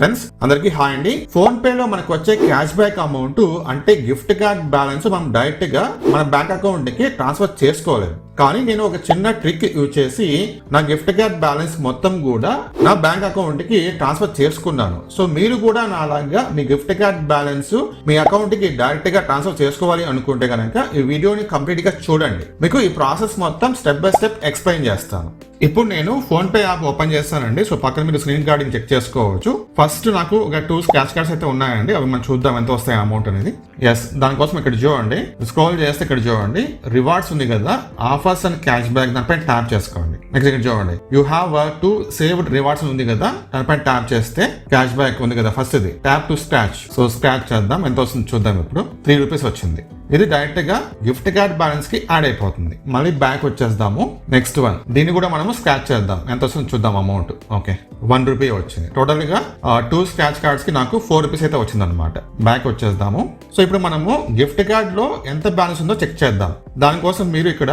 Friends అందరికీ hi అండి. Phone pay లో మనకు వచ్చే క్యాష్ బ్యాక్ అమౌంట్ అంటే గిఫ్ట్ కార్డ్ బ్యాలెన్స్ మనం డైరెక్ట్ గా మన బ్యాంక్ అకౌంట్ కి ట్రాన్స్ఫర్ చేసుకోలేదు. కానీ నేను ఒక చిన్న ట్రిక్ యూజ్ చేసి నా గిఫ్ట్ కార్డ్ బ్యాలెన్స్ మొత్తం కూడా నా బ్యాంక్ అకౌంట్ కి ట్రాన్స్ఫర్ చేసుకున్నాను. సో మీరు కూడా నా అలాగా మీ గిఫ్ట్ కార్డ్ బ్యాలెన్స్ మీ అకౌంట్ కి డైరెక్ట్ గా ట్రాన్స్ఫర్ చేసుకోవాలి అనుకుంటే కనుక ఈ వీడియోని కంప్లీట్ గా చూడండి. మీకు ఈ ప్రాసెస్ మొత్తం స్టెప్ బై స్టెప్ ఎక్స్ప్లెయిన్ చేస్తాను. ఇప్పుడు నేను ఫోన్ పే యాప్ ఓపెన్ చేస్తానండి. సో పక్కన మీరు స్క్రీన్ రికార్డింగ్ చెక్ చేసుకోవచ్చు. ఫస్ట్ నాకు ఒక 2 స్క్రాచ్ కార్డ్స్ అయితే ఉన్నాయండి. అవి మనం చూద్దాం ఎంత వస్తాయి అమౌంట్ అనేది. ఎస్, దానికోసం ఇక్కడ చూడండి, స్క్రోల్ చేస్తే ఇక్కడ చూడండి రివార్డ్స్ ఉంది కదా, ఆఫర్స్ అండ్ క్యాష్ బ్యాక్, దానిపై ట్యాప్ చేసుకోండి. నెక్స్ట్ ఇక్కడ చూడండి యూ హ్యావ్ 2 సేవ్డ్ రివార్డ్స్ ఉంది కదా, దానిపై ట్యాప్ చేస్తే క్యాష్ బ్యాక్ ఉంది కదా, ఫస్ట్ ఇది tap to scratch. So scratch చేద్దాం, ఎంత వస్తుంది చూద్దాం. ఇప్పుడు 3 రూపీస్ వచ్చింది. ఇది డైరెక్ట్ గా గిఫ్ట్ కార్డ్ బ్యాలెన్స్ కి యాడ్ అయిపోతుంది. మళ్ళీ బ్యాక్ వచ్చేద్దాము. నెక్స్ట్ వన్, దీన్ని కూడా మనము స్క్రాచ్ చేద్దాం, ఎంత వస్తుంది చూద్దాం అమౌంట్. ఓకే, 1 రూపీ వచ్చింది. టోటల్ గా 2 స్క్రాచ్ కార్డ్స్ కి నాకు 4 రూపీస్ అయితే వచ్చింది అనమాట. బ్యాక్ వచ్చేద్దాము. సో ఇప్పుడు మనము గిఫ్ట్ కార్డ్ లో ఎంత బ్యాలెన్స్ ఉందో చెక్ చేద్దాం. దానికోసం మీరు ఇక్కడ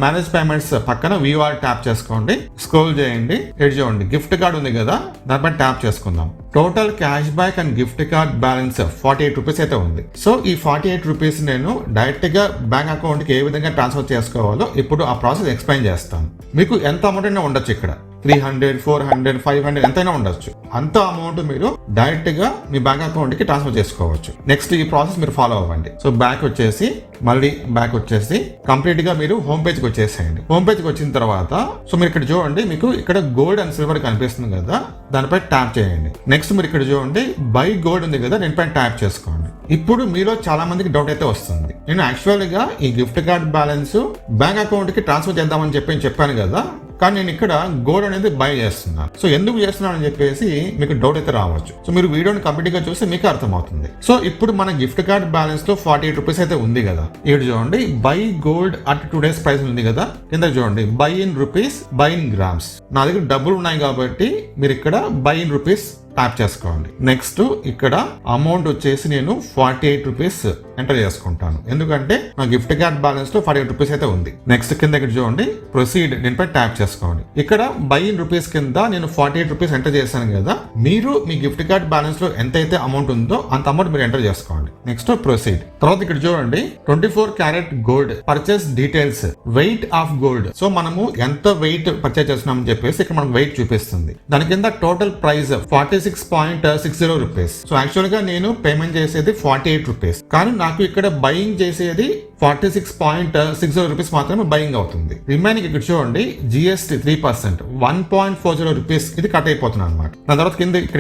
మేనేజ్ పేమెంట్స్ పక్కన వ్యూఆర్ ట్యాప్ చేసుకోండి, స్క్రోల్ చేయండి, ఎడ్ చేయండి, గిఫ్ట్ కార్డ్ ఉంది కదా, దానిపై ట్యాప్ చేసుకుందాం. Total cash back and gift card balance 48 rupees అయితే ఉంది. సో ఈ 48 రూపీస్ నేను డైరెక్ట్ గా బ్యాంక్ అకౌంట్ కి ఏ విధంగా ట్రాన్స్ఫర్ చేసుకోవాలో ఇప్పుడు ఆ ప్రాసెస్ ఎక్స్ప్లెయిన్ చేస్తాను. మీకు ఎంత అమౌంట్ అయినా ఉండొచ్చు, ఇక్కడ 300, 400, 500 ఎంతైనా ఉండొచ్చు. అంత అమౌంట్ మీరు డైరెక్ట్ గా మీ బ్యాంక్ అకౌంట్ కి ట్రాన్స్ఫర్ చేసుకోవచ్చు. నెక్స్ట్ ఈ ప్రాసెస్ మీరు ఫాలో అవ్వండి. సో బ్యాక్ వచ్చేసి మళ్ళీ బ్యాక్ వచ్చేసి కంప్లీట్ గా మీరు హోమ్ పేజ్ కి వచ్చేసేయండి. హోమ్ పేజ్ కి వచ్చిన తర్వాత సో మీరు ఇక్కడ చూడండి, మీకు ఇక్కడ గోల్డ్ అండ్ సిల్వర్ కనిపిస్తుంది కదా, దానిపై ట్యాప్ చేయండి. నెక్స్ట్ మీరు ఇక్కడ చూడండి బై గోల్డ్ ఉంది కదా, దీనిపై ట్యాప్ చేసుకోండి. ఇప్పుడు మీలో చాలా మందికి డౌట్ అయితే వస్తుంది, నేను యాక్చువల్ గా ఈ gift card balance bank account కి ట్రాన్స్ఫర్ చేద్దామని చెప్పాను కదా, కానీ నేను ఇక్కడ గోల్డ్ అనేది బై చేస్తున్నాను. సో ఎందుకు చేస్తున్నాను అని చెప్పేసి మీకు డౌట్ అయితే రావచ్చు. సో మీరు వీడియోని కంప్లీట్ గా చూస్తే మీకు అర్థమవుతుంది. సో ఇప్పుడు మన గిఫ్ట్ కార్డ్ బ్యాలెన్స్ లో 48 రూపీస్ అయితే ఉంది కదా, ఇక్కడ చూడండి buy gold at today's price ఉంది కదా, కింద చూడండి by in rupees, by in grams. నా దగ్గర డబ్బులు ఉన్నాయి కాబట్టి మీరు ఇక్కడ బై ఇన్ రూపీస్ ట్యాప్ చేసుకోండి. నెక్స్ట్ ఇక్కడ అమౌంట్ వచ్చేసి నేను 48 రూపీస్ ఎంటర్ చేసుకుంటాను, ఎందుకంటే నా గిఫ్ట్ కార్డ్ బ్యాలెన్స్ లో 48 రూపీస్ అయితే ఉంది. నెక్స్ట్ కింద ఇక్కడ చూడండి ప్రొసీడ్, దీనిపై ట్యాప్ చేసుకోండి. ఇక్కడ బై ఇన్ రూపీస్ కింద నేను 48 రూపీస్ ఎంటర్ చేశాను కదా, మీరు మీ గిఫ్ట్ కార్డ్ బ్యాలెన్స్ లో ఎంత అయితే అమౌంట్ ఉందో అంత అమౌంట్ మీరు ఎంటర్ చేసుకోండి. Next proceed. తర్వాత ఇక్కడ చూడండి 24 carat gold purchase details, weight of gold. So మనము ఎంత వెయిట్ పర్చేస్ చేస్తున్నామని చెప్పేసి ఇక్కడ మనకు వెయిట్ చూపిస్తుంది. దాని కింద total price 46.60 rupees. So actual గా నేను పేమెంట్ చేసేది 48 రూపీస్, కానీ నాకు ఇక్కడ బయింగ్ చేసేది 46.60 రూపీస్ మాత్రమే బయింగ్ అవుతుంది. రిమైనింగ్ ఇక్కడ చూడండి జిఎస్టీ 3% 1.40 రూపీస్ ఇది కట్ అయిపోతుంది అనమాట. దాని తర్వాత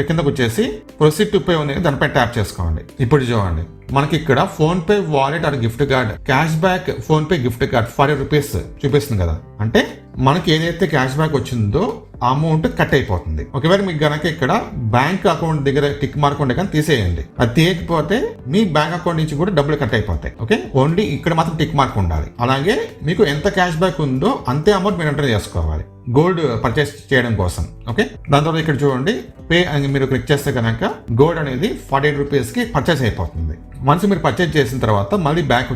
కిందకు వచ్చేసి ప్రొసీడ్ టు పే ఉంది, దానిపై ట్యాప్ చేసుకోండి. ఇప్పుడు చూడండి మనకి ఇక్కడ PhonePe wallet or gift card cashback PhonePe gift card 40 rupees చూపిస్తుంది కదా, అంటే మనకి ఏదైతే క్యాష్ బ్యాక్ వచ్చిందో అమౌంట్ కట్ అయిపోతుంది. ఒకవేళ మీకు గనక ఇక్కడ బ్యాంక్ అకౌంట్ దగ్గర టిక్ మార్క్ ఉండే కానీ తీసేయండి, అది తీయకపోతే మీ బ్యాంక్ అకౌంట్ నుంచి కూడా డబ్బులు కట్ అయిపోతాయి. ఓకే, ఓన్లీ ఇక్కడ మాత్రం టిక్ మార్క్ ఉండాలి. అలాగే మీకు ఎంత క్యాష్ బ్యాక్ ఉందో అంతే అమౌంట్ మీరు ఎంటర్ చేసుకోవాలి గోల్డ్ పర్చేస్ చేయడం కోసం. ఓకే, దాని తర్వాత ఇక్కడ చూడండి పే అని మీరు క్లిక్ చేస్తే కనుక గోల్డ్ అనేది 48 రూపీస్ కి పర్చేస్ అయిపోతుంది. వన్స్ మీరు పర్చేస్ చేసిన తర్వాత మళ్ళీ బ్యాక్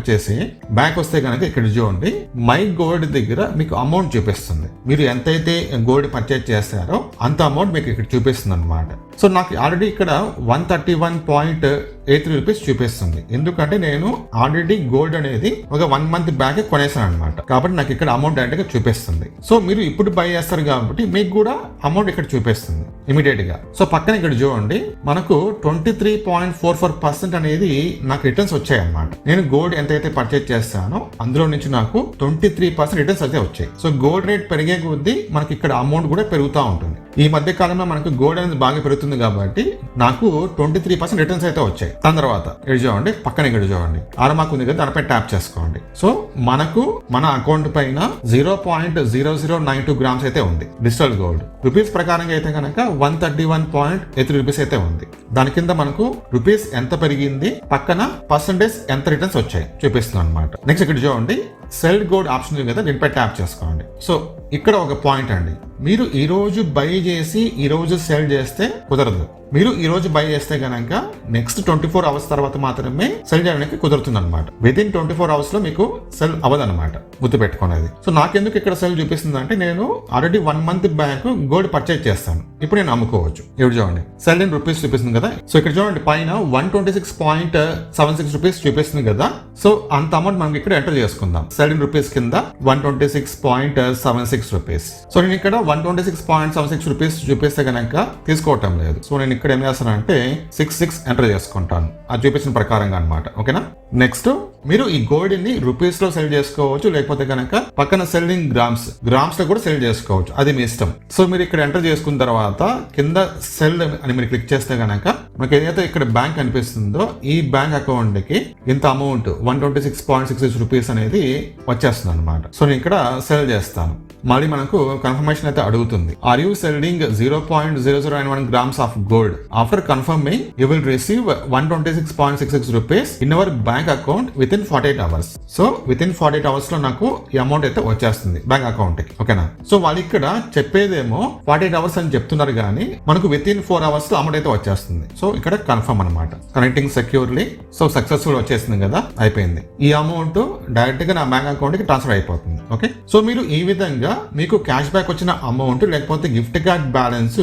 వస్తే కనుక ఇక్కడ చూడండి మై గోల్డ్ దగ్గర మీకు అమౌంట్ చూపిస్తుంది. మీరు ఎంతైతే గోల్డ్ పర్చేస్ చేస్తారో అంత అమౌంట్ మీకు ఇక్కడ చూపిస్తుంది అనమాట. సో నాకు ఆల్రెడీ ఇక్కడ 131.83 రూపీస్ చూపిస్తుంది, ఎందుకంటే నేను ఆల్రెడీ గోల్డ్ అనేది ఒక 1 మంత్ బ్యాక్ కొనేసాను అనమాట, కాబట్టి నాకు ఇక్కడ అమౌంట్ డైరెక్ట్ గా చూపిస్తుంది. సో మీరు ఇప్పుడు బై చేస్తారు కాబట్టి మీకు కూడా అమౌంట్ ఇక్కడ చూపిస్తుంది ఇమీడియట్ గా. సో పక్కన ఇక్కడ చూడండి మనకు 23.44% అనేది నాకు రిటర్న్స్ వచ్చాయి అనమాట. నేను గోల్డ్ ఎంతైతే పర్చేజ్ చేస్తానో అందులో నుంచి నాకు 23% రిటర్న్స్ అయితే వచ్చాయి. సో గోల్డ్ రేట్ పెరిగే కొద్దీ మనకి ఇక్కడ అమౌంట్ కూడా పెరుగుతూ ఉంటుంది. ఈ మధ్య కాలంలో మనకు గోల్డ్ అనేది బాగా పెరుగుతుంది కాబట్టి నాకు 23% రిటర్న్స్ అయితే వచ్చాయి. దాని తర్వాత ఇక్కడ చూడండి పక్కన ఇక్కడ చూడండి ఆరమాకు ఉంది కదా, దానిపై ట్యాప్ చేసుకోండి. సో మనకు మన అకౌంట్ పైన 0.0092 గ్రామ్స్ అయితే ఉంది డిజిటల్ గోల్డ్. రూపీస్ ప్రకారంగా అయితే కనుక 131.83 రూపీస్ అయితే ఉంది. దాని కింద మనకు రూపీస్ ఎంత పెరిగింది, పక్కన పర్సెంటేజ్ ఎంత రిటర్న్స్ వచ్చాయి చూపిస్తుంది అనమాట. నెక్స్ట్ ఇక్కడ చూడండి సెల్ గోల్డ్ ఆప్షన్ ఉంది కదా, దీనిపై ట్యాప్ చేసుకోండి. సో ఇక్కడ ఒక పాయింట్ అండి, మీరు ఈ రోజు బై చేసి ఈ రోజు సెల్ చేస్తే కుదరదు. మీరు ఈ రోజు బై చేస్తే గనక నెక్స్ట్ 24 అవర్స్ తర్వాత మాత్రమే సెల్ చేయడానికి కుదురుతుంది అనమాట. వితిన్ 24 అవర్స్ లో మీకు సెల్ అవ్వదన్నమాట, గుర్తు పెట్టుకునేది. సో నాకెందుకు ఇక్కడ సెల్ చూపిస్తుంది అంటే, నేను already 1 month back gold purchase చేస్తాను, ఇప్పుడు నేను అమ్ముకోవచ్చు. ఇప్పుడు చూడండి సెల్ ఇన్ రూపీస్ చూపిస్తుంది కదా. సో ఇక్కడ చూడండి పైన 126.76 రూపీస్ చూపిస్తుంది కదా. సో అంత అమౌంట్ మనం ఇక్కడ ఎంటర్ చేసుకుందాం. సెల్ ఇన్ రూపీస్ కింద 126.76 రూపీస్. సో నేను ఇక్కడ 126.76 రూపీస్ చూపిస్తే కనుక తీసుకోవటం లేదు. సో నేను ఇక్కడ ఏం చేస్తానంటే 66 ఎంటర్ చేసుకుంటాను, అది చూపించిన ప్రకారంగా అనమాట. ఓకేనా. నెక్స్ట్ మీరు ఈ గోల్డ్ ని రూపీస్ లో సెల్ చేసుకోవచ్చు, లేకపోతే కనుక పక్కన సెల్లింగ్ గ్రామ్స్ లో కూడా సెల్ చేసుకోవచ్చు, అది మీ ఇష్టం. సో మీరు ఇక్కడ ఎంటర్ చేసుకున్న తర్వాత కింద సెల్ అని మీరు క్లిక్ చేస్తే కనుక మీకు ఏదైతే ఇక్కడ బ్యాంక్ అనిపిస్తుందో ఈ బ్యాంక్ అకౌంట్ కి ఇంత అమౌంట్ 126.66 రూపీస్ అనేది వచ్చేస్తుంది అనమాట. సో నేను ఇక్కడ సెల్ చేస్తాను. మళ్ళీ మనకు కన్ఫర్మేషన్ అయితే అడుగుతుంది. Are you selling 0.0091 grams of gold? After confirming you will receive 126.66 rupees in our bank account within 48 hours. So within 48 hours లో నాకు ఈ అమౌంట్ అయితే వచ్చేస్తుంది బ్యాంక్ అకౌంట్ కి. ఓకేనా. సో వాళ్ళు ఇక్కడ చెప్పేదేమో 48 అవర్స్ అని చెప్తున్నారు, కానీ మనకు విత్ ఇన్ 4 అవర్స్ లో అమౌంట్ అయితే వచ్చేస్తుంది. సో ఇక్కడ కన్ఫర్మ్ అనమాట. Connecting securely. సో సక్సెస్ఫుల్ వచ్చేసింది కదా, అయిపోయింది. ఈ అమౌంట్ డైరెక్ట్ గా నా బ్యాంక్ అకౌంట్ కి ట్రాన్స్ఫర్ అయిపోతుంది. ఓకే. సో మీరు ఈ విధంగా మీకు క్యాష్ బ్యాక్ వచ్చిన అమౌంట్ లేకపోతే గిఫ్ట్ కార్డ్ బ్యాలెన్స్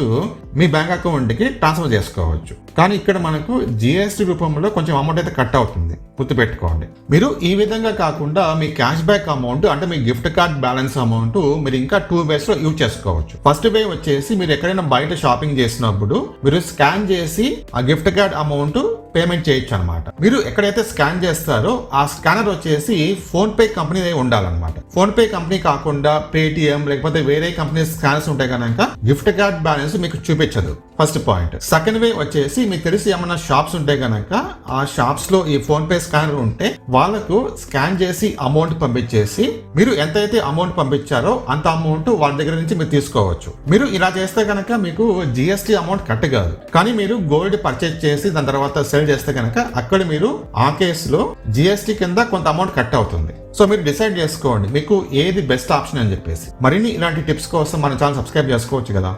మీ బ్యాంక్ అకౌంట్ కి ట్రాన్స్ఫర్ చేసుకోవచ్చు. కానీ ఇక్కడ మనకు జిఎస్టీ రూపంలో కొంచెం అమౌంట్ అయితే కట్ అవుతుంది, గుర్తుపెట్టుకోండి. మీరు ఈ విధంగా కాకుండా మీ క్యాష్ బ్యాక్ అమౌంట్ అంటే మీ గిఫ్ట్ కార్డ్ బ్యాలెన్స్ అమౌంట్ మీరు ఇంకా 2 వేస్ లో యూజ్ చేసుకోవచ్చు. ఫస్ట్ వే వచ్చేసి మీరు ఎక్కడైనా బయట షాపింగ్ చేసినప్పుడు మీరు స్కాన్ చేసి ఆ గిఫ్ట్ కార్డ్ అమౌంట్ పేమెంట్ చేయొచ్చు అనమాట. మీరు ఎక్కడైతే స్కాన్ చేస్తారో ఆ స్కానర్ వచ్చేసి ఫోన్ పే కంపెనీ ఉండాలన్నమాట. ఫోన్ పే కంపెనీ కాకుండా పేటిఎం లేకపోతే వేరే కంపెనీ స్కానర్స్ ఉంటాయి కనుక గిఫ్ట్ కార్డ్ బ్యాలెన్స్ మీకు చూపించదు. First point. సెకండ్ వే వచ్చేసి మీకు తెలిసి ఏమన్నా షాప్స్ ఉంటాయి కనుక ఆ షాప్స్ లో ఈ ఫోన్ పే స్కానర్ ఉంటే వాళ్ళకు స్కాన్ చేసి అమౌంట్ పంపించేసి మీరు ఎంతైతే అమౌంట్ పంపించారో అంత అమౌంట్ వాళ్ళ దగ్గర నుంచి మీరు తీసుకోవచ్చు. మీరు ఇలా చేస్తే కనుక మీకు జిఎస్టీ అమౌంట్ కట్ కాదు. కానీ మీరు గోల్డ్ పర్చేజ్ చేసి దాని తర్వాత సెల్ చేస్తే కనుక అక్కడ మీరు ఆ కేసులో జిఎస్టీ కింద కొంత అమౌంట్ కట్ అవుతుంది. సో మీరు డిసైడ్ చేసుకోండి మీకు ఏది బెస్ట్ ఆప్షన్ అని చెప్పేసి. మరిన్ని ఇలాంటి టిప్స్ కోసం మన ఛానల్ సబ్స్క్రైబ్ చేసుకోవచ్చు కదా.